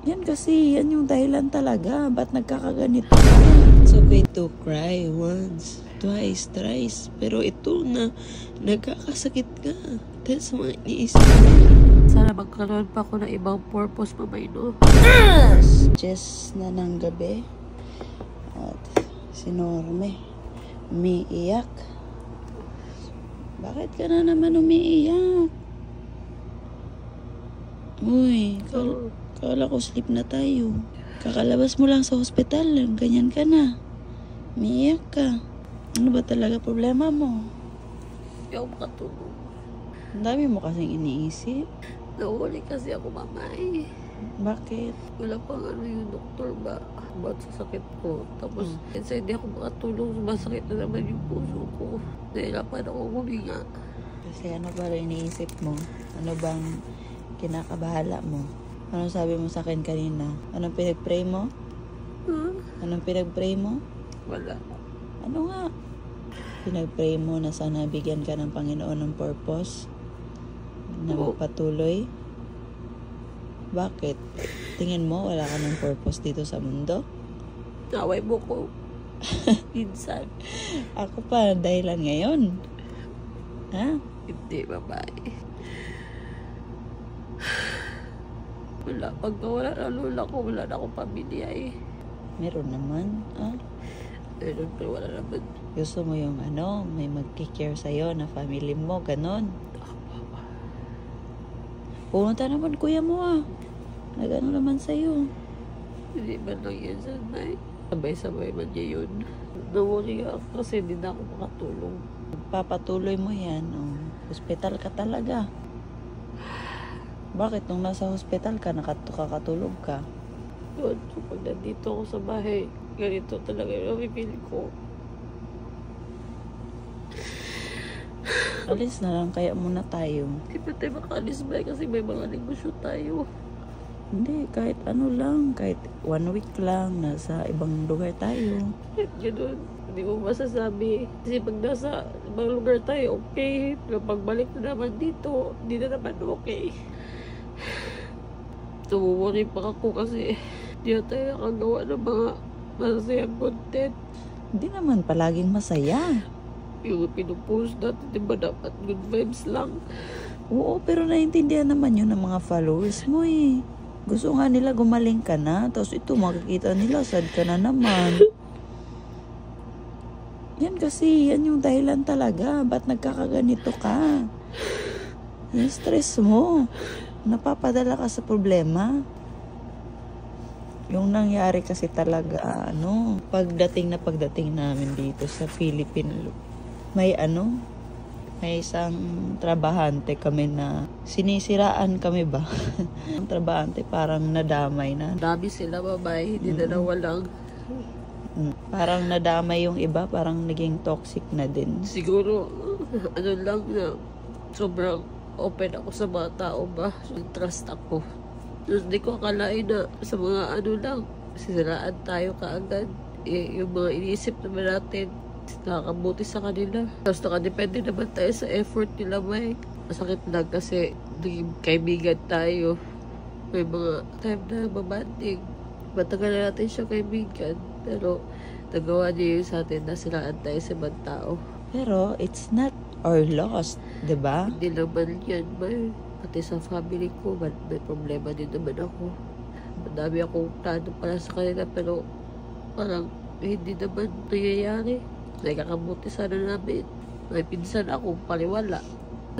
Yan kasi, yan yung dahilan talaga. Ba't nagkakaganito ka? It's okay to cry once, twice, thrice. Pero ito na, nagkakasakit ka. Dahil sa mga iniisip mo. Sana magkaroon pa ako ng ibang purpose mamay, no? Just na ng gabi. At si Norme, umiiyak. Bakit ka na naman umiiyak? Uy, kala ko sleep na tayo. Kakalabas mo lang sa hospital, ganyan ka na. Umiiyak ka. Ano ba talaga problema mo? Hindi ako makatulog. Ang dami mo kasing iniisip. Nahuli kasi ako mamay. Bakit? Wala pang yung doktor ba about sa sakit ko. Tapos, kasi hindi ako makatulog. Sumasakit na naman yung puso ko. Nahirapan ako huminga. Kasi ano ba rin iniisip mo? Ano bang kinakabahala mo? Anong sabi mo sa akin kanina? Anong pinag-pray mo? Anong pinag-pray mo? Wala. Ano nga? Pinag-pray mo na sana bigyan ka ng Panginoon ng purpose? Na magpatuloy? Bakit? Tingin mo wala ka ng purpose dito sa mundo? Naway mo ko. Minsan. Ako pa, dahilan ngayon. Ha? Hindi, babae. Wala. Pag nawala na lola ko, wala na akong pamilya eh. Meron naman. Ah? Meron, pero wala naman. Gusto mo yung ano, may magkikare sa'yo na family mo, ganon. Pumunta naman kuya mo ah. Nagano naman sa'yo. Hindi man lang yan sanay. Sabay-sabay man niya yun. Nawari ako kasi hindi na ako makatulong. Papatuloy mo yan. Oh. Hospital ka talaga. Bakit nung nasa hospital ka, kakatulog ka? Yun, so pag nandito ako sa bahay, ganito talaga yung napipili ko. Alis na lang kaya muna tayo. Hindi pa tayo makaalis ba kasi may mga negosyo tayo. Hindi, kahit ano lang, kahit 1 week lang, nasa ibang lugar tayo. Kahit ganun, hindi mo masasabi. Kasi pag nasa ibang lugar tayo, okay. Pero pagbalik na naman dito, hindi na naman okay. Tumumuri pa ako kasi hindi na tayo nakagawa ng mga masasayang content. Hindi naman palaging masaya. Yung pinupost natin, di ba dapat good vibes lang? Oo, pero naiintindihan naman yun ng mga followers mo eh. Gusto nga nila gumaling ka na, tapos ito makikita nila, sad ka na naman. Yan kasi, yan yung dahilan talaga. Ba't nagkakaganito ka? Yung stress mo. Napapadala ka sa problema. Yung nangyari kasi talaga, pagdating namin dito sa Philippine, may isang trabahante kami na sinisiraan kami ba? Ang trabahante parang nadamay na. Dami sila babae, hindi na nawalang. Parang nadamay yung iba, parang naging toxic na din. Siguro, ano lang na sobrang open ako sa mga tao ba? Trust ako. Tapos di ko akalain na sa mga lang, sisiraan tayo kaagad. Yung mga iniisip naman natin, nakakabuti sa kanila. Tapos nakadepende naman tayo sa effort nila, may. Masakit lang kasi naging kaibigan tayo. May mga time na babanding. Matagal na natin siya kaibigan. Pero nagawa niya yun sa atin na siraan tayo sa ibang tao. Pero it's not our loss, diba? Hindi naman yan, may. Pati sa family ko, may problema din naman ako. Madami akong plano para sa kanila, pero parang hindi naman nangyayari. Nagkakabuti sana namin. May pinsan ako, paliwala.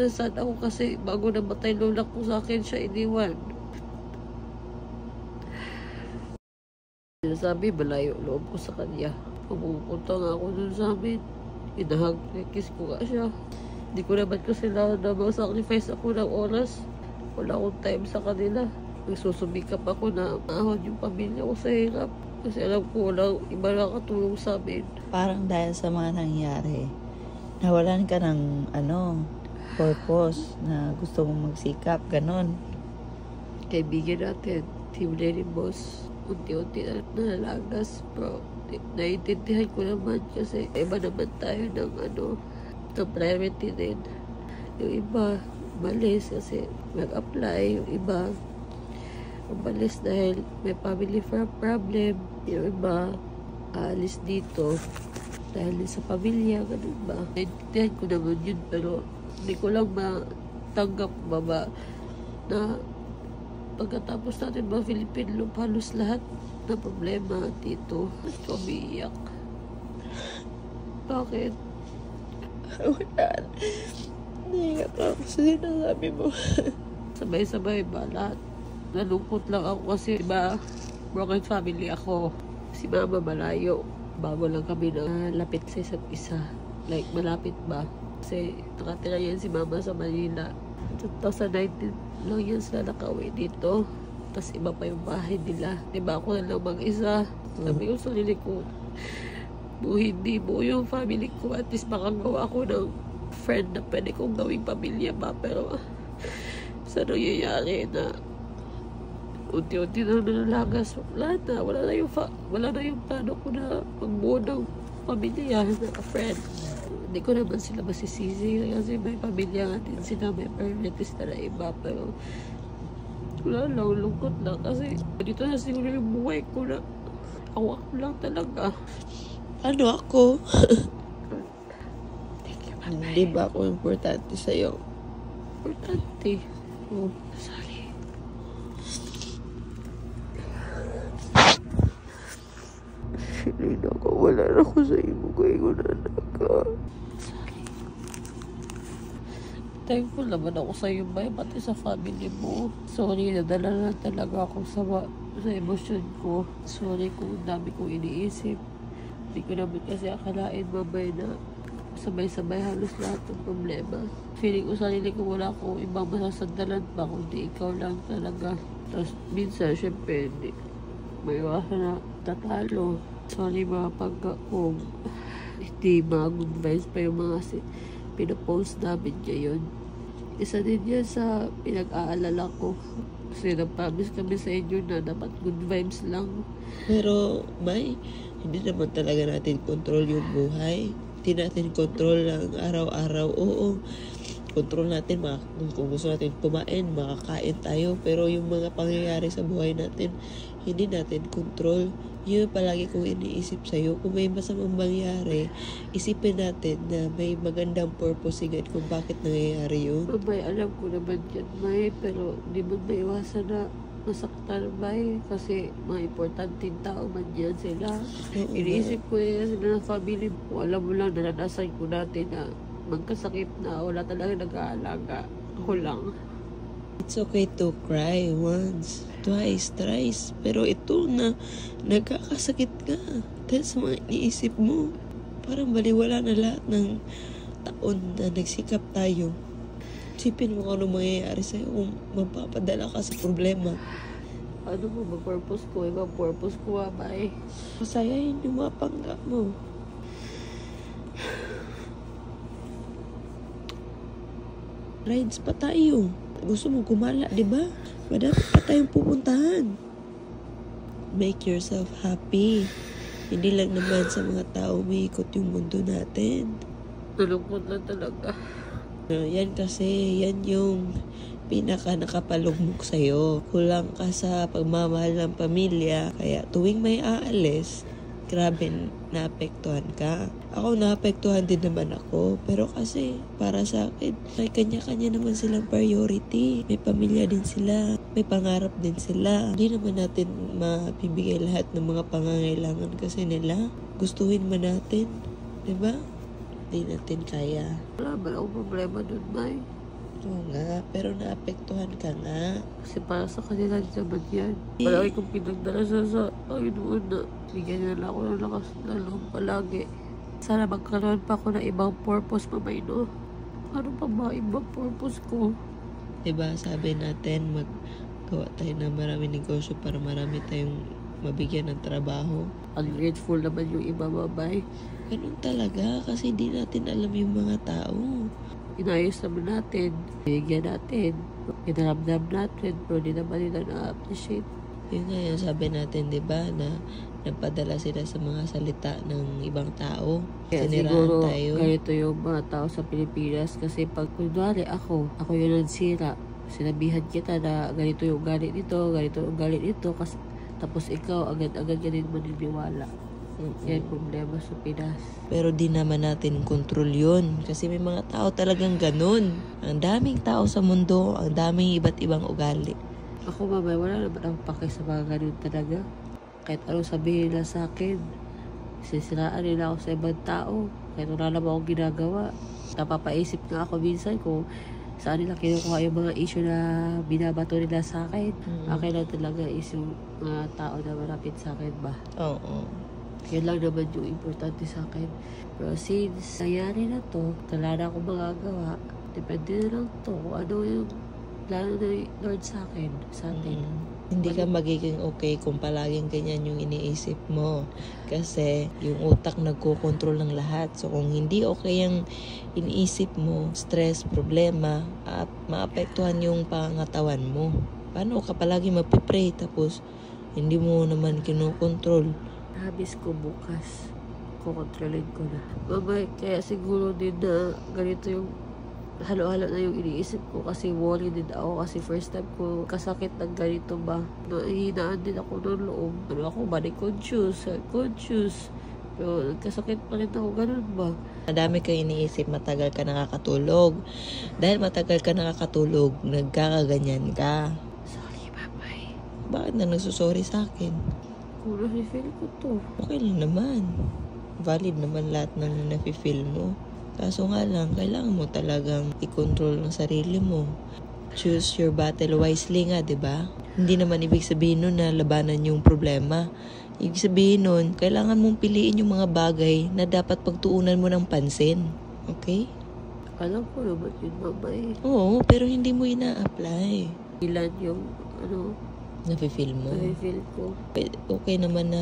Nasaan ako kasi bago namatay lola ko sa akin siya iniwan. Sinasabi, malayo loob ko sa kanya. Pumupunta nga ako dun sa amin. Inahag, kiss ko nga siya. Hindi ko naman kasi na mag-sacrifice ako ng oras. Wala akong time sa kanila. Nagsusumikap ako na maahon yung pamilya ko sa hirap. Kasi alam ko walang iba nakatulong sa amin. Parang dahil sa mga nangyari, nawalan ka ng purpose na gusto mong magsikap, ganon. Kaibigan natin, Team Lenny Boss, unti-unti na nalalagas. Pero naiintindihan ko naman kasi iba naman tayo ng ng priority din. Yung iba, malis kasi mag-apply. Yung iba, umalis dahil may family problem. Yung iba, aalis dito dahil sa pamilya, ganun ba? Naintindihan ko naman yun, pero hindi ko lang matanggap ba na pagkatapos natin mga Philippine Loop, halos lahat na problema dito. Umiiyak. Bakit? Wala. Naiyak ako sa sinasabi mo. Sabay-sabay ba lahat? Nalungkot lang ako kasi iba, broken family ako. Si mama malayo. Bago lang kami na lapit sa isa't isa. Like, malapit ba? Kasi nakatira yan si mama sa Manila. 2019 lang yan sila nakauwi dito. Tapos iba pa yung bahay nila. Diba ako na lang mag-isa. Sabi ko sa sarili ko, hindi buo yung family ko. At least makagawa ako ng friend na pwede kong gawing pamilya ba. Pero sa nangyayari na unti-unti na nalagas lahat na. Wala na yung plano ko na magbuo ng pamilya na friend. Hindi ko naman sila masisisi kasi may pamilya nga din sila, may priorities na iba. Pero wala lang, lungkot lang kasi dito na siguro yung buhay ko na ako lang talaga. Ano ako? Hindi ba ako importante sa'yo? Importante. Oh, sorry. Sinina ko, wala na ako sa imo ko, ingon na ka. Sorry. Thankful naman ako sa iyo, bay, pati sa family mo. Sorry, nadala na talaga ako sa emosyon ko. Sorry kung dami kong iniisip. Hindi ko naman kasi akalain, babay, na sabay-sabay halos lahat ng problema. Feeling ko sarili ko wala akong ibang masasandalan pa kundi ikaw lang talaga. Tapos minsan, syempre, may iwasan na tatalo. Sorry mga kung hindi mga good vibes pa yung mga pinapost namin ngayon. Isa din yan sa pinag-aalala ko. Kasi nag-promise kami sa inyo na dapat good vibes lang. Pero, May, hindi naman talaga natin control yung buhay. Hindi natin control ang araw-araw. Oo, control natin kung gusto natin kumain, makakain tayo. Pero yung mga pangyayari sa buhay natin, hindi natin control. Yun palagi kong iniisip sa'yo. Kung may masamang mangyari, isipin natin na may magandang purpose agad kung bakit nangyayari yun. May alam ko naman yan, May, pero di mo maiwasan na masaktan, May, kasi mga importanteng tao man yan sila. Iniisip ko yan sila ng family mo. Alam mo lang, naranasan ko natin na magkasakit na wala talaga nag-aalaga. Ako lang. It's okay to cry once, twice, thrice. Pero ito na nagkakasakit ka dahil sa mga iniisip mo. Parang baliwala na lahat ng taon na nagsikap tayo. Isipin mo kung ano mangyayari sa'yo kung mapapadala ka sa problema. Ano mo ba purpose ko? Ibang purpose ko, May. Masayahin yung mga panggap mo. Rides pa tayo. Gusto mo gumala, di ba? Madami pa tayong pupuntahan. Make yourself happy. Hindi lang naman sa mga tao umiikot yung mundo natin. Nalungkot lang talaga. Yan kasi, yan yung pinaka nakapalugmok sa'yo. Kulang ka sa pagmamahal ng pamilya. Kaya tuwing may aalis, grabe naapektuhan ka. Ako naapektuhan din naman ako. Pero kasi para sa akin, may kanya-kanya naman silang priority. May pamilya din sila. May pangarap din sila. Hindi naman natin mabibigay lahat ng mga pangangailangan kasi nila. Gustuhin man natin. Diba? Hindi natin kaya. Wala ba akong problema dun, May? Oo nga, pero naapektuhan ka nga. Kasi para sa kanila din naman yan. Palagi kong pinagdala sa Panginoon na bigyan nila ako ng lakas na loob palagi. Sana magkaroon pa ako ng ibang purpose, Mamay, no? Ano pa ba ibang purpose ko? Diba, sabi natin, maggawa tayo ng maraming negosyo para marami tayong mabigyan ng trabaho. Ungrateful naman yung iba, Mamay. Ganun talaga, kasi hindi natin alam yung mga tao. Inayos naman natin, binigyan natin, inaramdam natin, pero di naman nila na-appreciate. Yun nga yung sabi natin, di ba, na nagpadala sila sa mga salita ng ibang tao. Kaya Siniraan siguro, tayo. ganito yung mga tao sa Pilipinas kasi pag kunwari ako yung nagsira, sinabihan kita na ganito yung ugali nito, ganito yung ugali nito, kasi tapos ikaw agad-agad ka din maniniwala. Yan problema sa Pinas. Pero di naman natin kontrol yun. Kasi may mga tao talagang ganun. Ang daming tao sa mundo, ang daming iba't ibang ugali. Ako mamay, wala naman ang pake sa mga ganun talaga. Kahit anong sabihin nila sa akin, sisiraan nila ako sa ibang tao. Kahit wala naman akong ginagawa. Napapaisip nga ako minsan kung saan nila kinukuha yung mga issue na binabato nila sa akin. Akin lang talaga is yung mga tao na malapit sa akin ba. Oo. Yun lang naman yung importante sa akin. Pero since nangyari na to, wala na akong magagawa. Depende na lang to kung ano yung plano ng Lord sa akin, sa atin. Hindi ka magiging okay kung palaging ganyan yung iniisip mo. Kasi yung utak nagkokontrol ng lahat. So kung hindi okay yung iniisip mo, stress, problema, at maapektuhan yung pangangatawan mo. Paano ka palagi magpipray tapos hindi mo naman kinokontrol? Habis ko bukas, kukontrolin ko na. Mamay, kaya siguro din na ganito yung halo-halo na yung iniisip ko kasi worry din ako kasi first time ko kasakit ng ganito ba. Nahihinaan din ako ng loob. Ano ako, body conscious, conscious. Pero nagkasakit pa rin ako, ganun ba? Madami kang iniisip, matagal ka nakakatulog. Dahil matagal ka nakakatulog, nagkakaganyan ka. Sorry, mamay. Bakit na nagsusorry sa akin? Kung nafe-feel ko to. Okay lang naman. Valid naman lahat ng nafe-feel mo. Kaso nga lang, kailangan mo talagang i-control ang sarili mo. Choose your battle wisely nga, diba? Hindi naman ibig sabihin nun na labanan yung problema. Ibig sabihin nun, kailangan mong piliin yung mga bagay na dapat pagtuunan mo ng pansin. Okay? Alam ko naman yun, mamay. Oo, pero hindi mo ina-apply. Ilan yung, Nafe-feel mo. nafe-feel ko. Okay naman na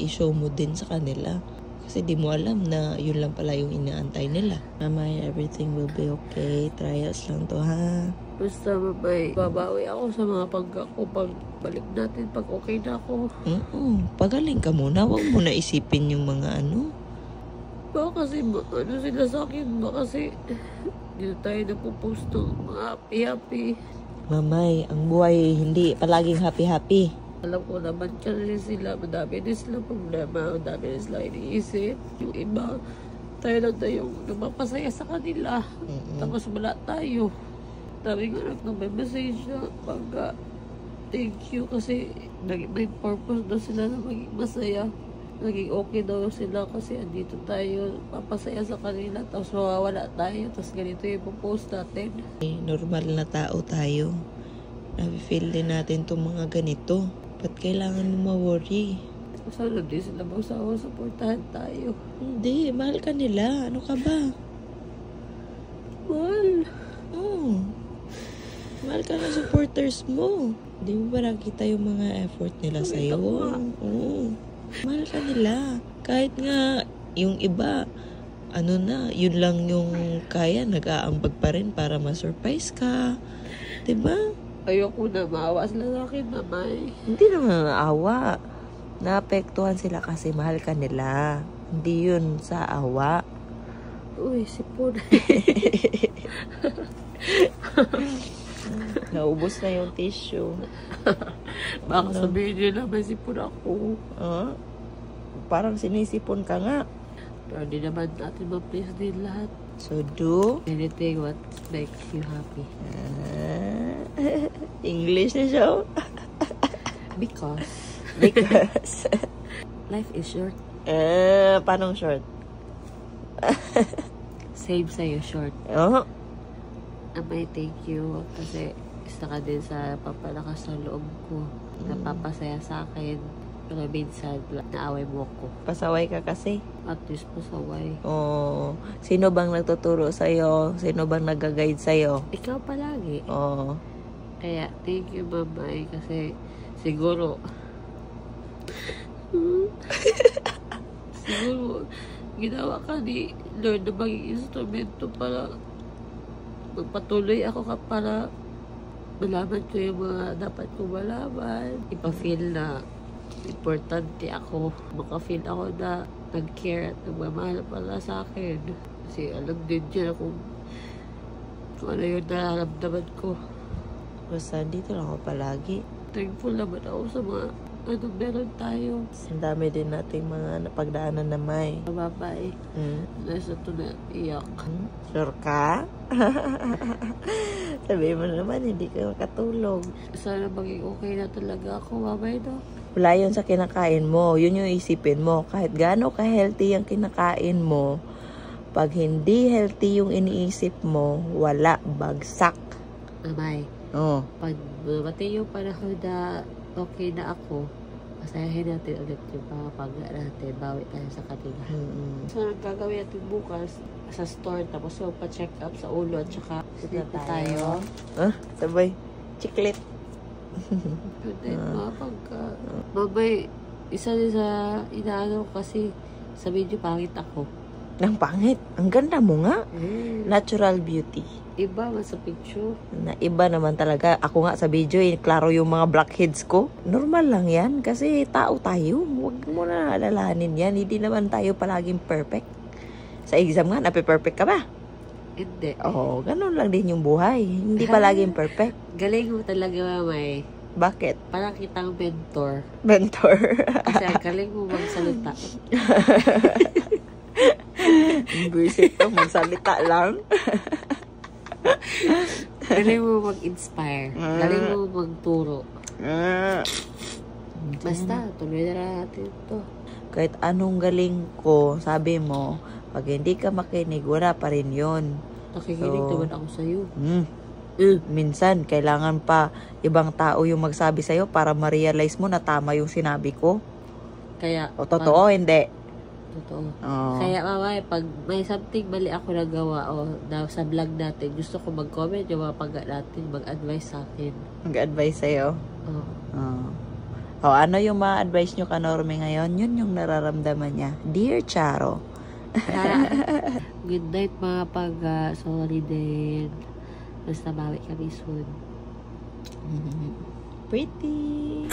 i-show mo din sa kanila. Kasi di mo alam na yun lang pala yung inaantay nila. Mamay, everything will be okay. Trials lang to, ha? Basta mamay, babawi ako sa mga pagbalik natin pag okay na ako. Pagaling ka muna. Huwag mo na isipin yung mga ano. Baka kasi, sila sa akin, baka kasi, dito tayo nagpo-post ng mga happy-happy. Mamay, ang buhay hindi palaging happy-happy. Alam ko naman kasi sila, madami din sila problema, madami din sila iniisip. Yung iba, tayo lang na yung napapasaya sa kanila. Tapos wala tayo. Dami nga nag-message na pagka thank you kasi may purpose daw sila na maging masaya. Naging okay daw sila kasi andito tayo, papasaya sa kanila, tapos mawawala tayo, tapos ganito yung post natin. Normal na tao tayo. Nafe-feel din natin itong mga ganito. Ba't kailangan mo ma-worry? Sana di sila magsawa, supportahan tayo. Hindi, mahal ka nila. Ano ka ba? Mahal. Oo. Mahal ka ng supporters mo. Hindi mo ba nakita yung mga effort nila sa'yo? Oo. Mahal ka nila. Kahit nga yung iba, yun lang yung kaya, nag-aambag pa rin para ma-surprise ka. Diba? Ayoko na maawa sila sa akin, mamay. Hindi naman naawa. Naapektuhan sila kasi mahal ka nila. Hindi yun sa awa. Uy, sipon. Naubos na yung tissue. Baka sabihin nila may sipon ako. Parang sinisipon ka nga. Pero di naman natin ma-please din lahat. So do Anything what makes you happy. English na siya. Because life is short. Paano short? Same sa'yo, short. May thank you kasi isa ka din sa papalakas ng loob ko. Napapasaya sa akin. Pero minsan, naaway mo ko. Pasaway ka kasi. At least pasaway. Sino bang nagtuturo sa'yo? Sino bang nag-guide sa'yo? Ikaw palagi. Kaya, thank you, mamay. Kasi, siguro, ginawa ka ni Lord na maging instrumento para magpatuloy ako para malaman ko yung mga dapat kong malaman. Ipa-feel na importante ako. Maka-feel ako na nag-care at nagmamahal pala sa akin. Kasi alam din niya kung ano yung nararamdaman ko. Basta dito lang ako palagi. Thankful naman ako sa mga meron tayo. Ang dami din nating mga napagdaanan na may. Babae. Nasa ito na iyak. Sure ka? Sabihin mo naman, hindi ka makatulog. Sana maging okay na talaga ako, babay no? Wala yun sa kinakain mo. Yun yung isipin mo. Kahit gaano ka-healthy yung kinakain mo, pag hindi healthy yung iniisip mo, wala, bagsak. Babay. Oh. Pag mati yung panahon na okay na ako, masayahin natin ulit yung pangapagla natin. Bawi tayo sa kanila. So, gagawin natin bukas sa store, tapos so, pa-check up sa ulo at saka dito tayo. Sabay. Chiclet. And then, babay, isa din sa inaano ko kasi sa video pangit ako. Ang pangit. Ang ganda mo nga. Natural beauty. Iba man sa picture. Na iba naman talaga. Ako nga sa video, klaro yung mga blackheads ko. Normal lang yan. Kasi tao tayo. Huwag mo na alalahanin yan. Hindi naman tayo palaging perfect. Sa exam nga, nape-perfect ka ba? Hindi. Oo, ganun lang din yung buhay. Hindi palaging perfect. Galing mo talaga, mamay. Bakit? Parang kitang mentor. Mentor. Kasi ang galing mo magsalita. Buisit to, magsalita lang. Galing mo mag-inspire. Galing mo magturo. Basta, tuloy na lang natin ito. Kahit anong galing ko, sabi mo, pag hindi ka makinig, wala pa rin yun. Nakikinig naman ako sa'yo. Minsan, kailangan pa ibang tao yung magsabi sa'yo para ma-realize mo na tama yung sinabi ko. Kaya, O totoo, hindi. Totoo. Oh. Kaya mamaya, pag may something mali ako nagawa o sa vlog natin, gusto ko mag-comment yung mga pagka natin, mag-advise sa akin. Mag-advise sa'yo? O, ano yung ma-advise nyo ka Norme ngayon? Yun yung nararamdaman niya. Dear Charo. Good night mga sorry din. Basta bawi kami soon. Pretty.